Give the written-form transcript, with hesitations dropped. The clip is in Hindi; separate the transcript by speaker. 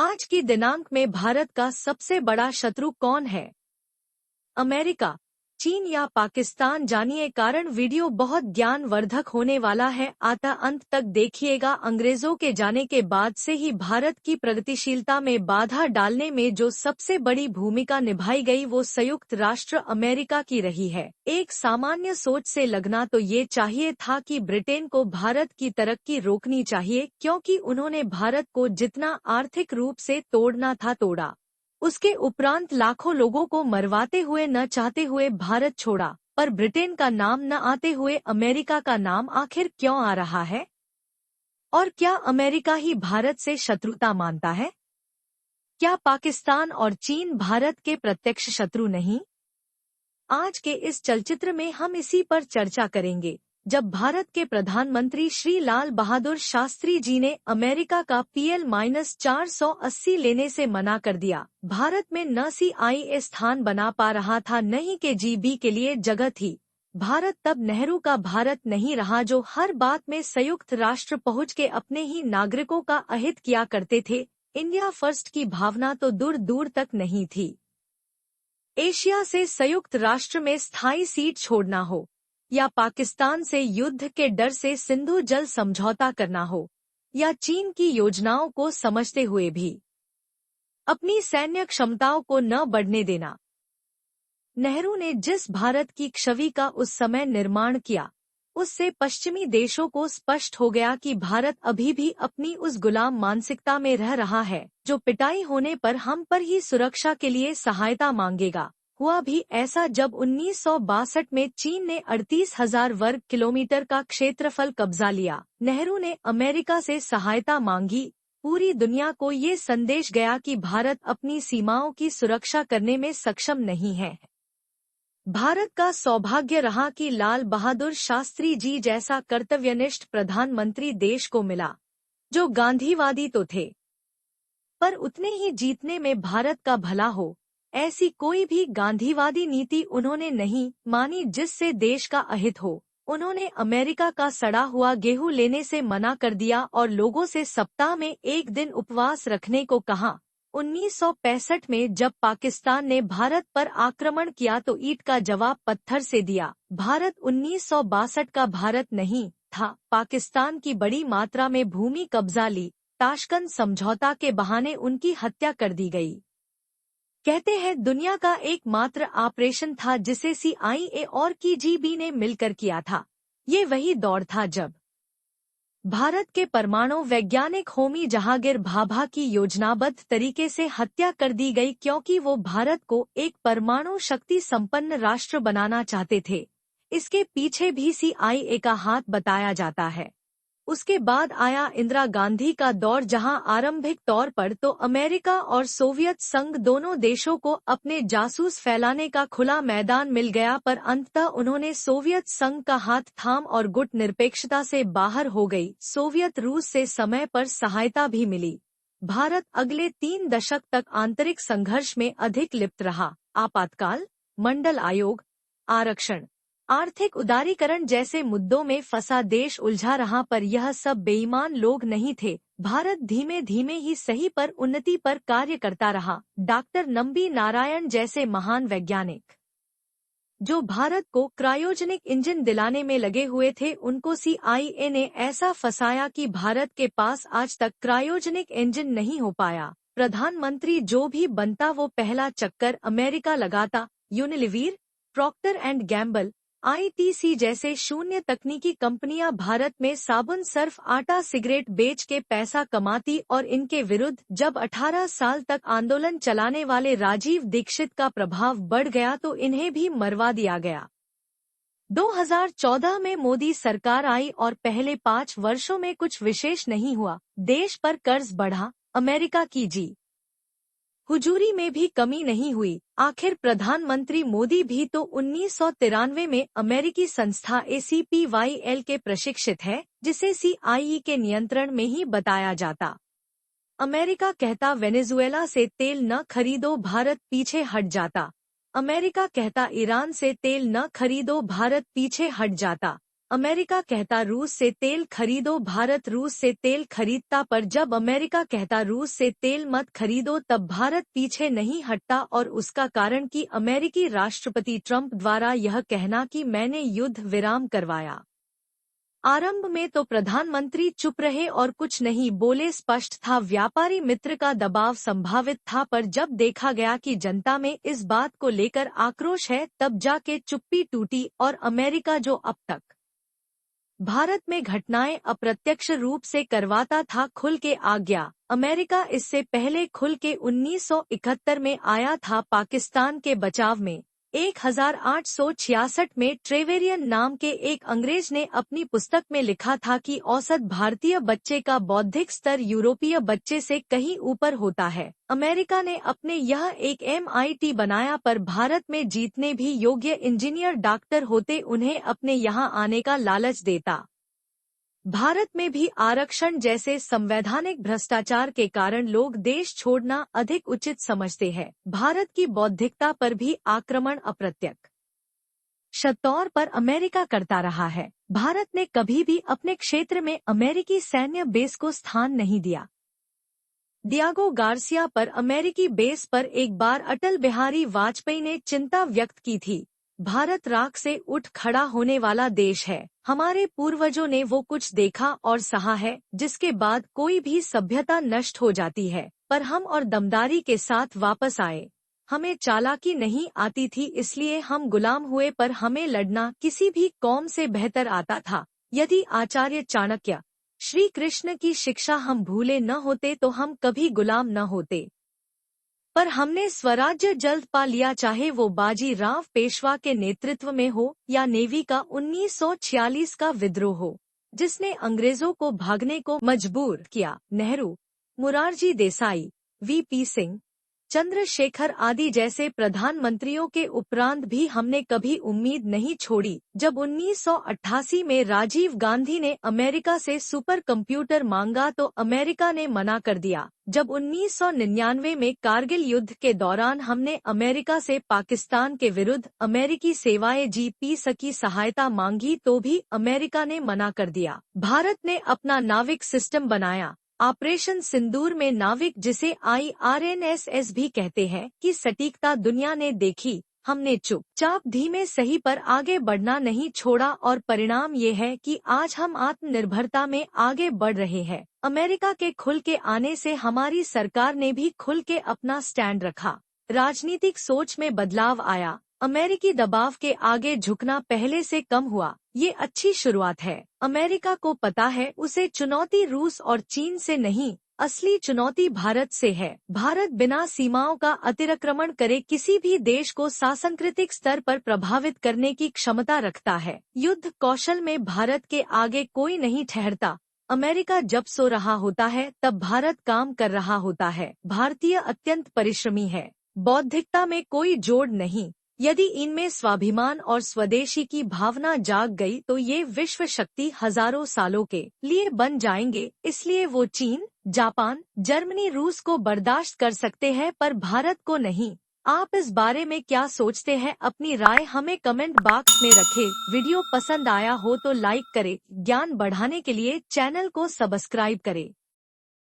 Speaker 1: आज की दिनांक में भारत का सबसे बड़ा शत्रु कौन है? अमेरिका, चीन या पाकिस्तान? जानिए कारण। वीडियो बहुत ज्ञानवर्धक होने वाला है, आता अंत तक देखिएगा। अंग्रेजों के जाने के बाद से ही भारत की प्रगतिशीलता में बाधा डालने में जो सबसे बड़ी भूमिका निभाई गई वो संयुक्त राष्ट्र अमेरिका की रही है। एक सामान्य सोच से लगना तो ये चाहिए था कि ब्रिटेन को भारत की तरक्की रोकनी चाहिए, क्योंकि उन्होंने भारत को जितना आर्थिक रूप से तोड़ना था तोड़ा। उसके उपरांत लाखों लोगों को मरवाते हुए न चाहते हुए भारत छोड़ा, पर ब्रिटेन का नाम न आते हुए अमेरिका का नाम आखिर क्यों आ रहा है? और क्या अमेरिका ही भारत से शत्रुता मानता है? क्या पाकिस्तान और चीन भारत के प्रत्यक्ष शत्रु नहीं? आज के इस चलचित्र में हम इसी पर चर्चा करेंगे। जब भारत के प्रधानमंत्री श्री लाल बहादुर शास्त्री जी ने अमेरिका का PL-480 लेने से मना कर दिया, भारत में न CIA स्थान बना पा रहा था, न ही KGB के लिए जगह थी। भारत तब नेहरू का भारत नहीं रहा, जो हर बात में संयुक्त राष्ट्र पहुंच के अपने ही नागरिकों का अहित किया करते थे। इंडिया फर्स्ट की भावना तो दूर दूर तक नहीं थी। एशिया से संयुक्त राष्ट्र में स्थायी सीट छोड़ना हो, या पाकिस्तान से युद्ध के डर से सिंधु जल समझौता करना हो, या चीन की योजनाओं को समझते हुए भी अपनी सैन्य क्षमताओं को न बढ़ने देना। नेहरू ने जिस भारत की छवि का उस समय निर्माण किया, उससे पश्चिमी देशों को स्पष्ट हो गया कि भारत अभी भी अपनी उस गुलाम मानसिकता में रह रहा है, जो पिटाई होने पर हम पर ही सुरक्षा के लिए सहायता मांगेगा। हुआ भी ऐसा जब 1962 में चीन ने 38,000 वर्ग किलोमीटर का क्षेत्रफल कब्जा लिया। नेहरू ने अमेरिका से सहायता मांगी। पूरी दुनिया को ये संदेश गया कि भारत अपनी सीमाओं की सुरक्षा करने में सक्षम नहीं है। भारत का सौभाग्य रहा कि लाल बहादुर शास्त्री जी जैसा कर्तव्यनिष्ठ प्रधानमंत्री देश को मिला, जो गांधीवादी तो थे, पर उतने ही जीतने में भारत का भला हो, ऐसी कोई भी गांधीवादी नीति उन्होंने नहीं मानी जिससे देश का अहित हो। उन्होंने अमेरिका का सड़ा हुआ गेहूं लेने से मना कर दिया और लोगों से सप्ताह में एक दिन उपवास रखने को कहा। 1965 में जब पाकिस्तान ने भारत पर आक्रमण किया तो ईंट का जवाब पत्थर से दिया। भारत 1962 का भारत नहीं था। पाकिस्तान की बड़ी मात्रा में भूमि कब्जा ली। ताशकंद समझौता के बहाने उनकी हत्या कर दी गई। कहते हैं दुनिया का एकमात्र ऑपरेशन था जिसे CIA और KGB ने मिलकर किया था। ये वही दौर था जब भारत के परमाणु वैज्ञानिक होमी जहांगीर भाभा की योजनाबद्ध तरीके से हत्या कर दी गई, क्योंकि वो भारत को एक परमाणु शक्ति संपन्न राष्ट्र बनाना चाहते थे। इसके पीछे भी CIA का हाथ बताया जाता है। उसके बाद आया इंदिरा गांधी का दौर, जहां आरंभिक तौर पर तो अमेरिका और सोवियत संघ दोनों देशों को अपने जासूस फैलाने का खुला मैदान मिल गया, पर अंततः उन्होंने सोवियत संघ का हाथ थाम और गुट निरपेक्षता से बाहर हो गई। सोवियत रूस से समय पर सहायता भी मिली। भारत अगले 3 दशक तक आंतरिक संघर्ष में अधिक लिप्त रहा। आपातकाल, मंडल आयोग, आरक्षण, आर्थिक उदारीकरण जैसे मुद्दों में फंसा देश उलझा रहा, पर यह सब बेईमान लोग नहीं थे। भारत धीमे धीमे ही सही पर उन्नति पर कार्य करता रहा। डॉक्टर नंबी नारायण जैसे महान वैज्ञानिक, जो भारत को क्रायोजेनिक इंजन दिलाने में लगे हुए थे, उनको CIA ने ऐसा फंसाया कि भारत के पास आज तक क्रायोजेनिक इंजन नहीं हो पाया। प्रधानमंत्री जो भी बनता वो पहला चक्कर अमेरिका लगाता। Unilever, Procter and Gamble, ITC जैसे शून्य तकनीकी कंपनियां भारत में साबुन, सर्फ, आटा, सिगरेट बेच के पैसा कमाती, और इनके विरुद्ध जब 18 साल तक आंदोलन चलाने वाले राजीव दीक्षित का प्रभाव बढ़ गया तो इन्हें भी मरवा दिया गया। 2014 में मोदी सरकार आई और पहले 5 वर्षों में कुछ विशेष नहीं हुआ। देश पर कर्ज बढ़ा, अमेरिका की जी हुजूरी में भी कमी नहीं हुई। आखिर प्रधानमंत्री मोदी भी तो 1993 में अमेरिकी संस्था ACPYL के प्रशिक्षित है, जिसे CIA के नियंत्रण में ही बताया जाता। अमेरिका कहता वेनेजुएला से तेल न खरीदो, भारत पीछे हट जाता। अमेरिका कहता ईरान से तेल न खरीदो, भारत पीछे हट जाता। अमेरिका कहता रूस से तेल खरीदो, भारत रूस से तेल खरीदता, पर जब अमेरिका कहता रूस से तेल मत खरीदो तब भारत पीछे नहीं हटता, और उसका कारण कि अमेरिकी राष्ट्रपति ट्रंप द्वारा यह कहना कि मैंने युद्ध विराम करवाया। आरंभ में तो प्रधानमंत्री चुप रहे और कुछ नहीं बोले, स्पष्ट था व्यापारी मित्र का दबाव संभावित था, पर जब देखा गया कि जनता में इस बात को लेकर आक्रोश है तब जाके चुप्पी टूटी और अमेरिका जो अब तक भारत में घटनाएं अप्रत्यक्ष रूप से करवाता था खुल के आ गया। अमेरिका इससे पहले खुल के 1971 में आया था पाकिस्तान के बचाव में। 1866 में ट्रेवेरियन नाम के एक अंग्रेज ने अपनी पुस्तक में लिखा था कि औसत भारतीय बच्चे का बौद्धिक स्तर यूरोपीय बच्चे से कहीं ऊपर होता है। अमेरिका ने अपने यह एक MIT बनाया, पर भारत में जीतने भी योग्य इंजीनियर डॉक्टर होते उन्हें अपने यहाँ आने का लालच देता। भारत में भी आरक्षण जैसे संवैधानिक भ्रष्टाचार के कारण लोग देश छोड़ना अधिक उचित समझते हैं। भारत की बौद्धिकता पर भी आक्रमण अप्रत्यक्ष तौर पर अमेरिका करता रहा है। भारत ने कभी भी अपने क्षेत्र में अमेरिकी सैन्य बेस को स्थान नहीं दिया। डियागो गार्सिया पर अमेरिकी बेस पर एक बार अटल बिहारी वाजपेयी ने चिंता व्यक्त की थी। भारत राख से उठ खड़ा होने वाला देश है। हमारे पूर्वजों ने वो कुछ देखा और सहा है जिसके बाद कोई भी सभ्यता नष्ट हो जाती है, पर हम और दमदारी के साथ वापस आए। हमें चालाकी नहीं आती थी इसलिए हम गुलाम हुए, पर हमें लड़ना किसी भी कौम से बेहतर आता था। यदि आचार्य चाणक्य, श्री कृष्ण की शिक्षा हम भूले न होते तो हम कभी गुलाम न होते, पर हमने स्वराज्य जल्द पा लिया, चाहे वो बाजी राव पेशवा के नेतृत्व में हो या नेवी का 1946 का विद्रोह हो जिसने अंग्रेजों को भागने को मजबूर किया। नेहरू, मुरारजी देसाई, VP सिंह, चंद्रशेखर आदि जैसे प्रधानमंत्रियों के उपरांत भी हमने कभी उम्मीद नहीं छोड़ी। जब 1988 में राजीव गांधी ने अमेरिका से सुपर कंप्यूटर मांगा तो अमेरिका ने मना कर दिया। जब 1999 में कारगिल युद्ध के दौरान हमने अमेरिका से पाकिस्तान के विरुद्ध अमेरिकी सेवाएं GP की सहायता मांगी तो भी अमेरिका ने मना कर दिया। भारत ने अपना नाविक सिस्टम बनाया, ऑपरेशन सिंदूर में नाविक जिसे IRNSS भी कहते हैं की सटीकता दुनिया ने देखी। हमने चुपचाप धीमे सही पर आगे बढ़ना नहीं छोड़ा और परिणाम ये है कि आज हम आत्मनिर्भरता में आगे बढ़ रहे हैं। अमेरिका के खुल के आने से हमारी सरकार ने भी खुल के अपना स्टैंड रखा। राजनीतिक सोच में बदलाव आया। अमेरिकी दबाव के आगे झुकना पहले से कम हुआ। ये अच्छी शुरुआत है। अमेरिका को पता है उसे चुनौती रूस और चीन से नहीं, असली चुनौती भारत से है। भारत बिना सीमाओं का अतिक्रमण करे किसी भी देश को शासनकृतिक स्तर पर प्रभावित करने की क्षमता रखता है। युद्ध कौशल में भारत के आगे कोई नहीं ठहरता। अमेरिका जब सो रहा होता है तब भारत काम कर रहा होता है। भारतीय अत्यंत परिश्रमी है। बौद्धिकता में कोई जोड़ नहीं। यदि इनमें स्वाभिमान और स्वदेशी की भावना जाग गई तो ये विश्व शक्ति हजारों सालों के लिए बन जाएंगे। इसलिए वो चीन, जापान, जर्मनी, रूस को बर्दाश्त कर सकते हैं पर भारत को नहीं। आप इस बारे में क्या सोचते हैं? अपनी राय हमें कमेंट बॉक्स में रखें। वीडियो पसंद आया हो तो लाइक करें। ज्ञान बढ़ाने के लिए चैनल को सब्सक्राइब करें।